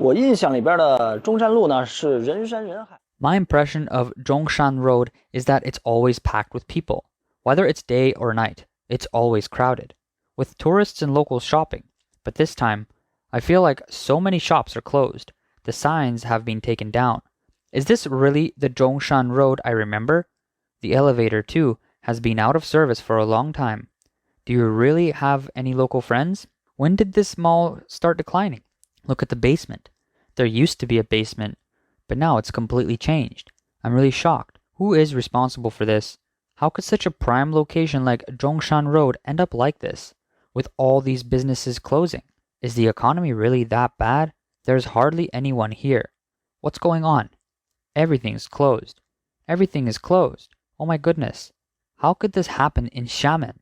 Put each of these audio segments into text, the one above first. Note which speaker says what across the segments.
Speaker 1: 我印象里边的中山路呢是人山人海。
Speaker 2: My impression of Zhongshan Road is that it's always packed with people. Whether it's day or night, it's always crowded, with tourists and locals shopping. But this time, I feel like so many shops are closed. The signs have been taken down. Is this really the Zhongshan Road I remember? The elevator, too, has been out of service for a long time. Do you really have any local friends? When did this mall start declining? Look at the basement. There used to be a basement, but now it's completely changed. I'm really shocked. Who is responsible for this? How could such a prime location like Zhongshan Road end up like this, with all these businesses closing? Is the economy really that bad? There's hardly anyone here. What's going on? Everything's closed. Everything is closed. Oh my goodness. How could this happen in Xiamen?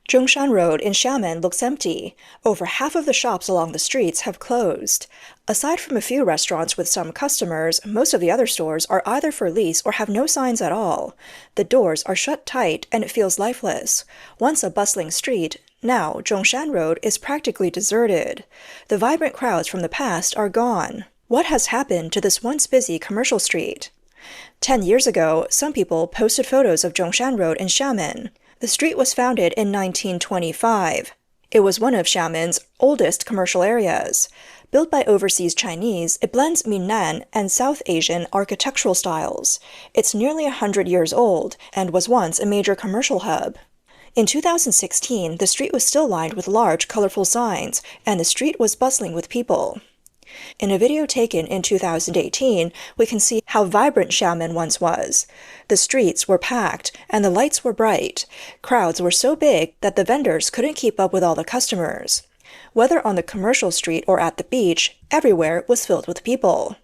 Speaker 3: Zhongshan Road in Xiamen looks empty. Over half of the shops along the streets have closed. Aside from a few restaurants with some customers, most of the other stores are either for lease or have no signs at all. The doors are shut tight and it feels lifeless. Once a bustling street, now Zhongshan Road is practically deserted. The vibrant crowds from the past are gone. What has happened to this once busy commercial street? 10 years ago, some people posted photos of Zhongshan Road in Xiamen. The street was founded in 1925. It was one of Xiamen's oldest commercial areas. Built by overseas Chinese, it blends Minnan and South Asian architectural styles. It's nearly 100 years old and was once a major commercial hub. In 2016, the street was still lined with large, colorful signs, and the street was bustling with people. In a video taken in 2018, we can see how vibrant Xiamen once was. The streets were packed, and the lights were bright. Crowds were so big that the vendors couldn't keep up with all the customers. Whether on the commercial street or at the beach, everywhere was filled with people.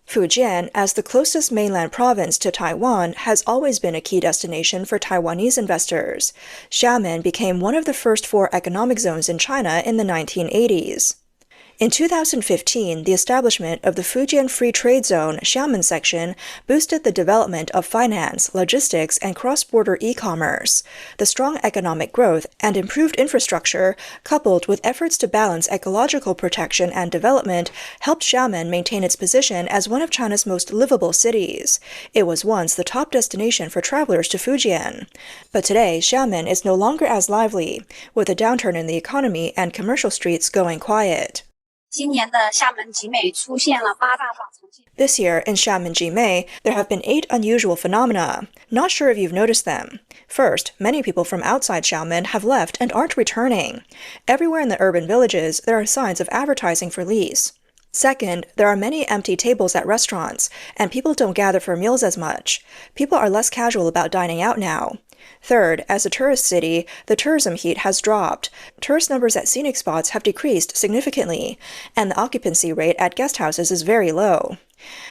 Speaker 3: Fujian, as the closest mainland province to Taiwan, has always been a key destination for Taiwanese investors. Xiamen became one of the first 4 economic zones in China in the 1980s. In 2015, the establishment of the Fujian Free Trade Zone Xiamen section boosted the development of finance, logistics, and cross-border e-commerce. The strong economic growth and improved infrastructure, coupled with efforts to balance ecological protection and development, helped Xiamen maintain its position as one of China's most livable cities. It was once the top destination for travelers to Fujian. But today, Xiamen is no longer as lively, with a downturn in the economy and commercial streets going quiet. This year, in Xiamen Jimei, there have been 8 unusual phenomena. Not sure if you've noticed them. First, many people from outside Xiamen have left and aren't returning. Everywhere in the urban villages, there are signs of advertising for lease. Second, there are many empty tables at restaurants, and people don't gather for meals as much. People are less casual about dining out now. Third, as a tourist city, the tourism heat has dropped. Tourist numbers at scenic spots have decreased significantly, and the occupancy rate at guest houses is very low.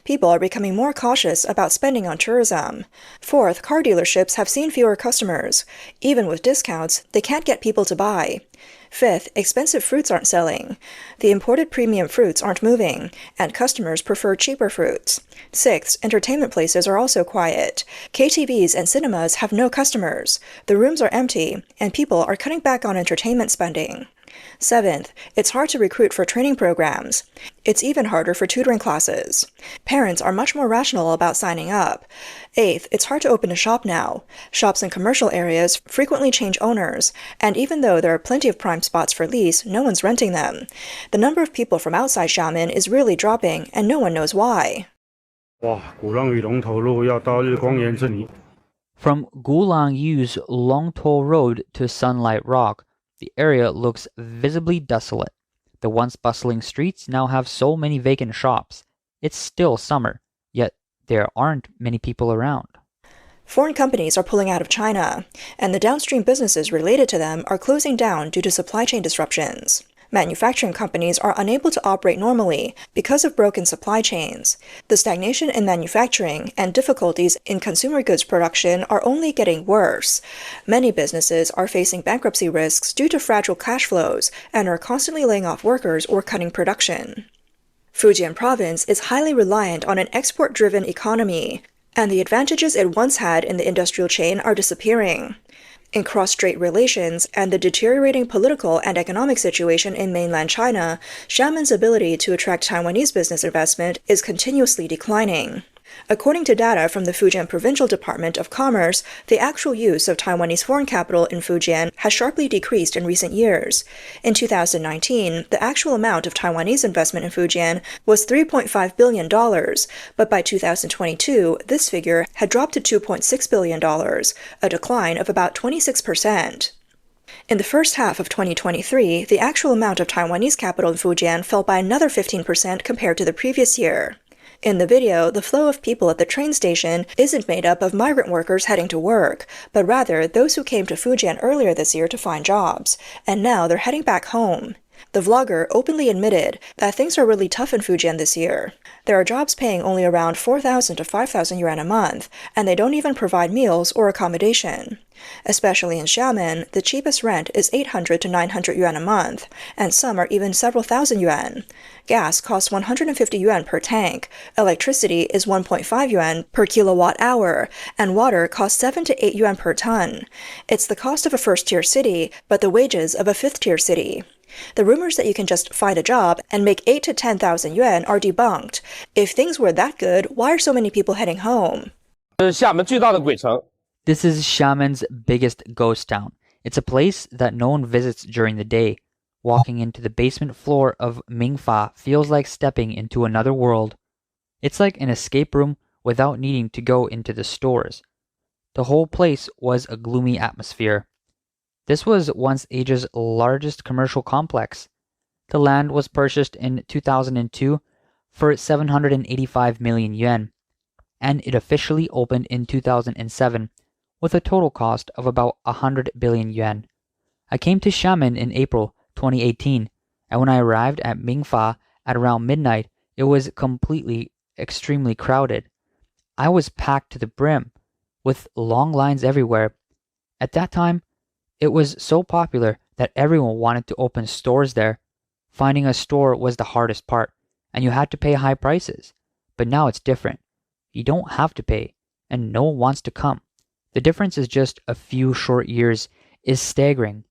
Speaker 3: People are becoming more cautious about spending on tourism. Fourth, car dealerships have seen fewer customers. Even with discounts, they can't get people to buy. Fifth, expensive fruits aren't selling. The imported premium fruits aren't moving, and customers prefer cheaper fruits. Sixth, entertainment places are also quiet. KTVs and cinemas have no customers. The rooms are empty, and people are cutting back on entertainment spending. Seventh, it's hard to recruit for training programs. It's even harder for tutoring classes. Parents are much more rational about signing up. Eighth, it's hard to open a shop now. Shops in commercial areas frequently change owners, and even though there are plenty of prime spots for lease, no one's renting them. The number of people from outside Xiamen is really dropping, and no one knows why.
Speaker 2: From Gulang Yu's Longtou Road to Sunlight Rock, the area looks visibly desolate. The once bustling streets now have so many vacant shops. It's still summer, yet there aren't many people around.
Speaker 3: Foreign companies are pulling out of China, and the downstream businesses related to them are closing down due to supply chain disruptions. Manufacturing companies are unable to operate normally because of broken supply chains. The stagnation in manufacturing and difficulties in consumer goods production are only getting worse. Many businesses are facing bankruptcy risks due to fragile cash flows and are constantly laying off workers or cutting production. Fujian province is highly reliant on an export-driven economy, and the advantages it once had in the industrial chain are disappearing. In cross-strait relations and the deteriorating political and economic situation in mainland China, Xiamen's ability to attract Taiwanese business investment is continuously declining. According to data from the Fujian Provincial Department of Commerce, the actual use of Taiwanese foreign capital in Fujian has sharply decreased in recent years. In 2019, the actual amount of Taiwanese investment in Fujian was $3.5 billion, but by 2022, this figure had dropped to $2.6 billion, a decline of about 26%. In the first half of 2023, the actual amount of Taiwanese capital in Fujian fell by another 15% compared to the previous year. In the video, the flow of people at the train station isn't made up of migrant workers heading to work, but rather those who came to Fujian earlier this year to find jobs, and now they're heading back home. The vlogger openly admitted that things are really tough in Fujian this year. There are jobs paying only around 4,000 to 5,000 yuan a month, and they don't even provide meals or accommodation. Especially in Xiamen, the cheapest rent is 800 to 900 yuan a month, and some are even several thousand yuan. Gas costs 150 yuan per tank, electricity is 1.5 yuan per kilowatt hour, and water costs 7 to 8 yuan per ton. It's the cost of a first-tier city, but the wages of a fifth-tier city. The rumors that you can just find a job and make 8 to 10,000 yuan are debunked. If things were that good, why are so many people heading home?
Speaker 2: This is Xiamen's biggest ghost town. It's a place that no one visits during the day. Walking into the basement floor of Mingfa feels like stepping into another world. It's like an escape room without needing to go into the stores. The whole place was a gloomy atmosphere. This was once Asia's largest commercial complex. The land was purchased in 2002 for 785 million yuan, and it officially opened in 2007 with a total cost of about 100 billion yuan. I came to Xiamen in April 2018, and when I arrived at Mingfa at around midnight, it was extremely crowded. I was packed to the brim, with long lines everywhere. At that time, it was so popular that everyone wanted to open stores there. Finding a store was the hardest part, and you had to pay high prices. But now it's different. You don't have to pay, and no one wants to come. The difference is just a few short years is staggering.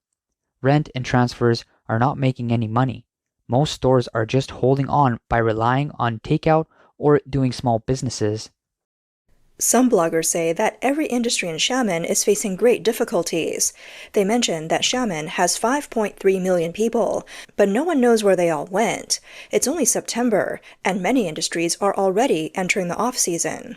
Speaker 2: Rent and transfers are not making any money. Most stores are just holding on by relying on takeout or doing small businesses.
Speaker 3: Some bloggers say that every industry in Xiamen is facing great difficulties. They mention that Xiamen has 5.3 million people, but no one knows where they all went. It's only September, and many industries are already entering the off-season.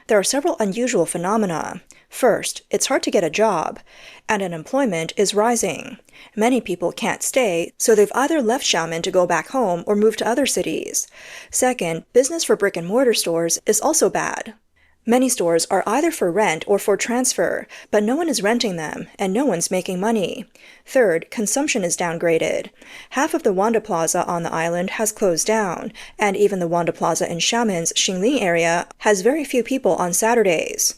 Speaker 3: There are several unusual phenomena. First, it's hard to get a job, and unemployment is rising. Many people can't stay, so they've either left Xiamen to go back home or move to other cities. Second, business for brick-and-mortar stores is also bad. Many stores are either for rent or for transfer, but no one is renting them, and no one's making money. Third, consumption is downgraded. Half of the Wanda Plaza on the island has closed down, and even the Wanda Plaza in Xiamen's Xingling area has very few people on Saturdays.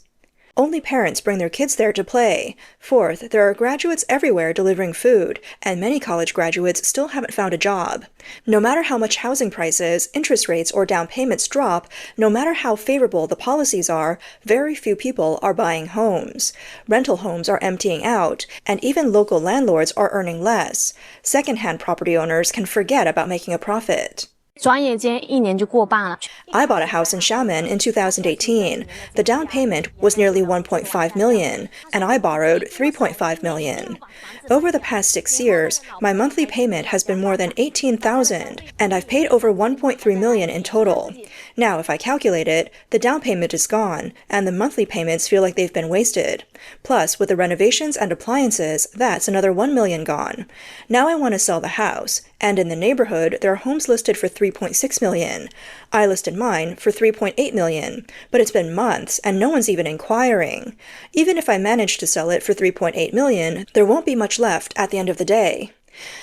Speaker 3: Only parents bring their kids there to play. Fourth, there are graduates everywhere delivering food, and many college graduates still haven't found a job. No matter how much housing prices, interest rates, or down payments drop, no matter how favorable the policies are, very few people are buying homes. Rental homes are emptying out, and even local landlords are earning less. Second-hand property owners can forget about making a profit. I bought a house in Xiamen in 2018. The down payment was nearly 1.5 million, and I borrowed 3.5 million. Over the past 6 years, my monthly payment has been more than 18,000, and I've paid over 1.3 million in total. Now, if I calculate it, the down payment is gone, and the monthly payments feel like they've been wasted. Plus, with the renovations and appliances, that's another 1 million gone. Now I want to sell the house, and in the neighborhood, there are homes listed for 3.6 million. I listed mine for 3.8 million, but it's been months and no one's even inquiring. Even if I manage to sell it for 3.8 million, there won't be much left at the end of the day.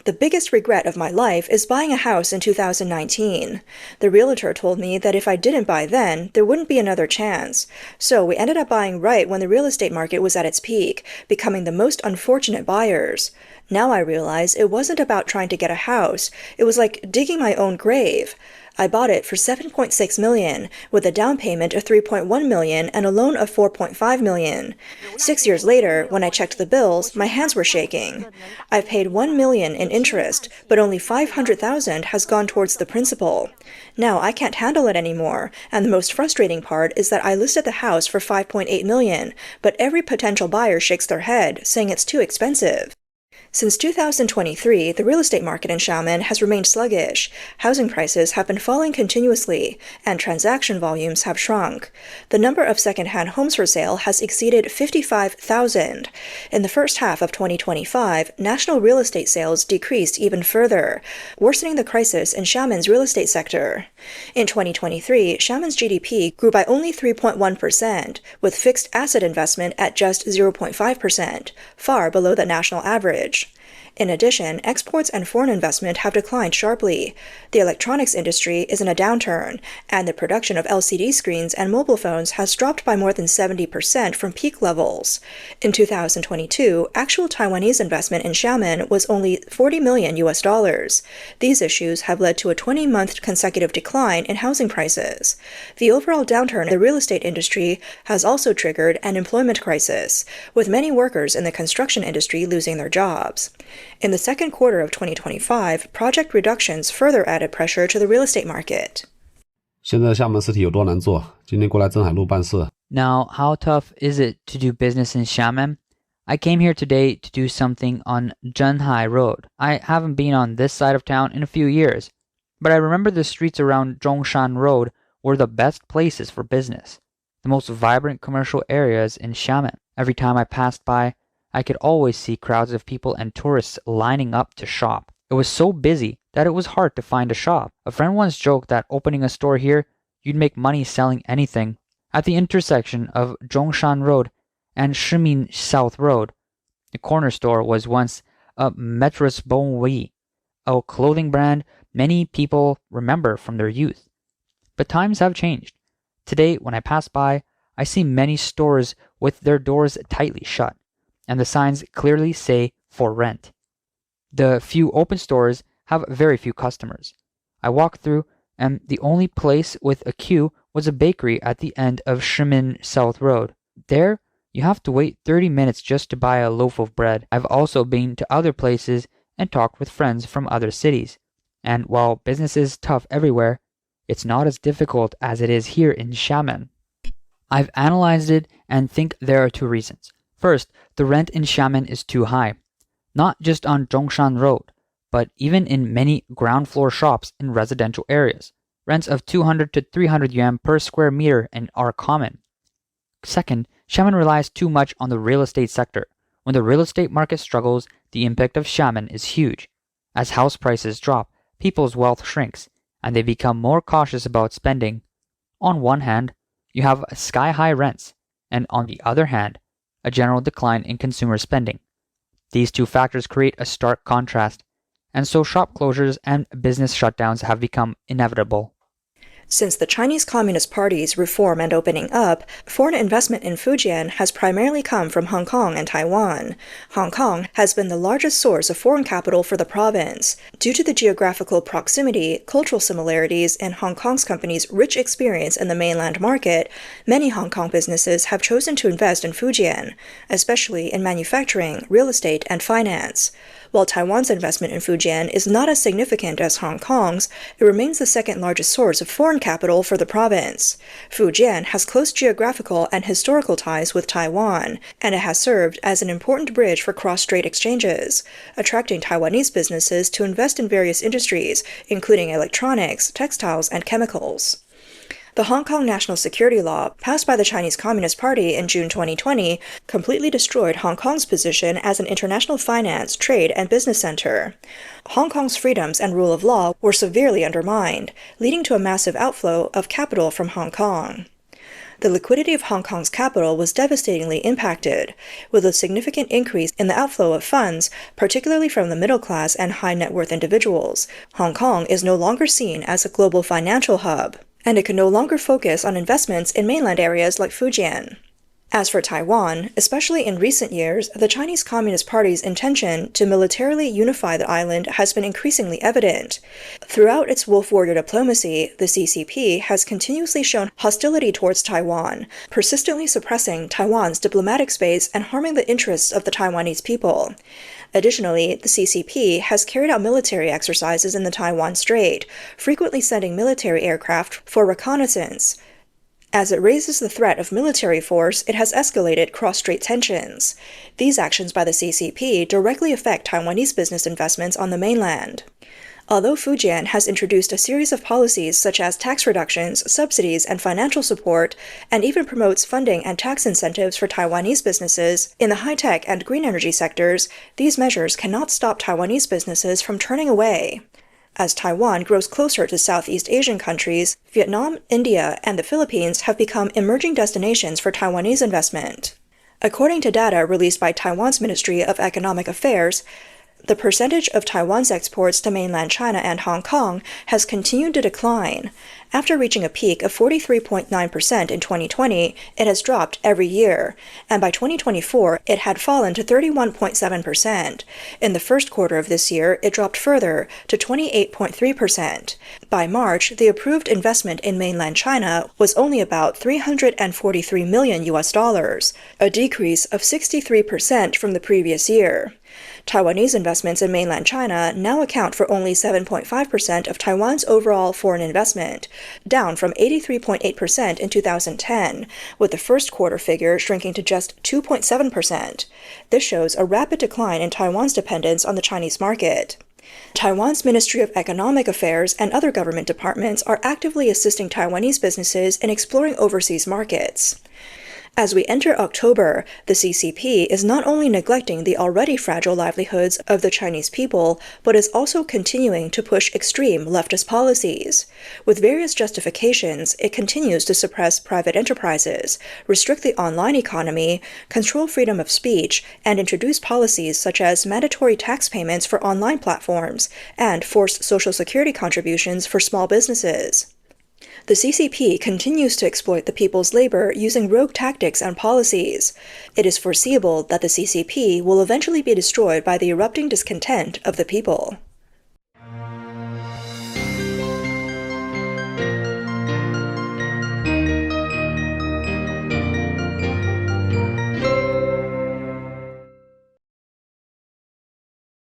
Speaker 3: The biggest regret of my life is buying a house in 2019. The realtor told me that if I didn't buy then, there wouldn't be another chance. So we ended up buying right when the real estate market was at its peak, becoming the most unfortunate buyers. Now I realize it wasn't about trying to get a house. It was like digging my own grave. I bought it for $7.6 million, with a down payment of $3.1 million and a loan of $4.5 million. 6 years later, when I checked the bills, my hands were shaking. I've paid $1 million in interest, but only $500,000 has gone towards the principal. Now I can't handle it anymore, and the most frustrating part is that I listed the house for $5.8 million, but every potential buyer shakes their head, saying it's too expensive. Since 2023, the real estate market in Xiamen has remained sluggish. Housing prices have been falling continuously, and transaction volumes have shrunk. The number of second-hand homes for sale has exceeded 55,000. In the first half of 2025, national real estate sales decreased even further, worsening the crisis in Xiamen's real estate sector. In 2023, Xiamen's GDP grew by only 3.1%, with fixed asset investment at just 0.5%, far below the national average. In addition, exports and foreign investment have declined sharply. The electronics industry is in a downturn, and the production of LCD screens and mobile phones has dropped by more than 70% from peak levels. In 2022, actual Taiwanese investment in Xiamen was only $40 million. These issues have led to a 20-month consecutive decline in housing prices. The overall downturn in the real estate industry has also triggered an employment crisis, with many workers in the construction industry losing their jobs. In the second quarter of 2025, project reductions further added pressure to the real estate market.
Speaker 4: 现在厦门实体有多难做？今天过来镇海路办事。
Speaker 2: Now, how tough is it to do business in Xiamen? I came here today to do something on Zhongshan Road. I haven't been on this side of town in a few years, but I remember the streets around Zhongshan Road were the best places for business, the most vibrant commercial areas in Xiamen. Every time I passed by, I could always see crowds of people and tourists lining up to shop. It was so busy that it was hard to find a shop. A friend once joked that opening a store here, you'd make money selling anything. At the intersection of Zhongshan Road and Shimin South Road, the corner store was once a Maîtresse Bon Vie, a clothing brand many people remember from their youth. But times have changed. Today, when I pass by, I see many stores with their doors tightly shut, and the signs clearly say for rent. The few open stores have very few customers. I walked through, and the only place with a queue was a bakery at the end of Shimin South Road. There, you have to wait 30 minutes just to buy a loaf of bread. I've also been to other places and talked with friends from other cities. And while business is tough everywhere, it's not as difficult as it is here in Xiamen. I've analyzed it and think there are two reasons. First, the rent in Xiamen is too high, not just on Zhongshan Road, but even in many ground floor shops in residential areas. Rents of 200 to 300 yuan per square meter are common. Second, Xiamen relies too much on the real estate sector. When the real estate market struggles, the impact of Xiamen is huge. As house prices drop, people's wealth shrinks, and they become more cautious about spending. On one hand, you have sky-high rents, and on the other hand, a general decline in consumer spending. These two factors create a stark contrast, and so shop closures and business shutdowns have become inevitable.
Speaker 3: Since the Chinese Communist Party's reform and opening up, foreign investment in Fujian has primarily come from Hong Kong and Taiwan. Hong Kong has been the largest source of foreign capital for the province. Due to the geographical proximity, cultural similarities, and Hong Kong's companies' rich experience in the mainland market, many Hong Kong businesses have chosen to invest in Fujian, especially in manufacturing, real estate, and finance. While Taiwan's investment in Fujian is not as significant as Hong Kong's, it remains the second largest source of foreign capital for the province. Fujian has close geographical and historical ties with Taiwan, and it has served as an important bridge for cross-strait exchanges, attracting Taiwanese businesses to invest in various industries, including electronics, textiles, and chemicals. The Hong Kong National Security Law, passed by the Chinese Communist Party in June 2020, completely destroyed Hong Kong's position as an international finance, trade, and business center. Hong Kong's freedoms and rule of law were severely undermined, leading to a massive outflow of capital from Hong Kong. The liquidity of Hong Kong's capital was devastatingly impacted, with a significant increase in the outflow of funds, particularly from the middle class and high net worth individuals. Hong Kong is no longer seen as a global financial hub, and it can no longer focus on investments in mainland areas like Fujian. As for Taiwan, especially in recent years, the Chinese Communist Party's intention to militarily unify the island has been increasingly evident. Throughout its wolf warrior diplomacy, the CCP has continuously shown hostility towards Taiwan, persistently suppressing Taiwan's diplomatic space and harming the interests of the Taiwanese people. Additionally, the CCP has carried out military exercises in the Taiwan Strait, frequently sending military aircraft for reconnaissance. As it raises the threat of military force, it has escalated cross-strait tensions. These actions by the CCP directly affect Taiwanese business investments on the mainland. Although Fujian has introduced a series of policies such as tax reductions, subsidies, and financial support, and even promotes funding and tax incentives for Taiwanese businesses in the high-tech and green energy sectors, these measures cannot stop Taiwanese businesses from turning away. As Taiwan grows closer to Southeast Asian countries, Vietnam, India, and the Philippines have become emerging destinations for Taiwanese investment. According to data released by Taiwan's Ministry of Economic Affairs, the percentage of Taiwan's exports to mainland China and Hong Kong has continued to decline. After reaching a peak of 43.9% in 2020, it has dropped every year, and by 2024, it had fallen to 31.7%. In the first quarter of this year, it dropped further to 28.3%. By March, the approved investment in mainland China was only about $343 million, a decrease of 63% from the previous year. Taiwanese investments in mainland China now account for only 7.5% of Taiwan's overall foreign investment, down from 83.8% in 2010, with the first quarter figure shrinking to just 2.7%. This shows a rapid decline in Taiwan's dependence on the Chinese market. Taiwan's Ministry of Economic Affairs and other government departments are actively assisting Taiwanese businesses in exploring overseas markets. As we enter October, the CCP is not only neglecting the already fragile livelihoods of the Chinese people, but is also continuing to push extreme leftist policies. With various justifications, it continues to suppress private enterprises, restrict the online economy, control freedom of speech, and introduce policies such as mandatory tax payments for online platforms and forced Social Security contributions for small businesses. The CCP continues to exploit the people's labor using rogue tactics and policies. It is foreseeable that the CCP will eventually be destroyed by the erupting discontent of the people.